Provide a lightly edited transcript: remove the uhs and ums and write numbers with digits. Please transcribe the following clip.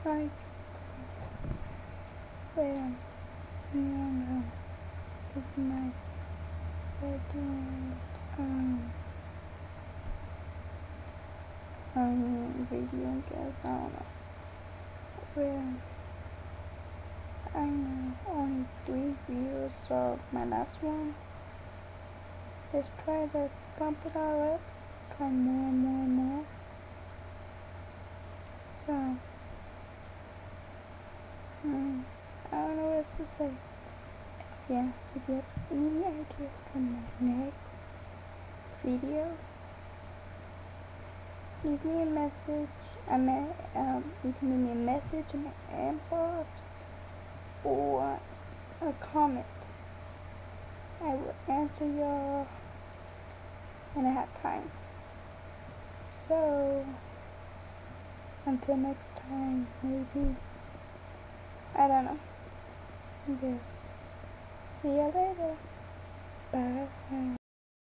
like when you know it's my second video guess, I don't know, where I know only 3 views, so my last one is try to bump it all up, try more and more and more. So I don't know what else to say. Yeah, if you have any ideas for my next video, leave me a message. You can leave me a message in the inbox or a comment. I will answer y'all when I have time. So until next time, maybe. I don't know. Yes. See you later. Bye.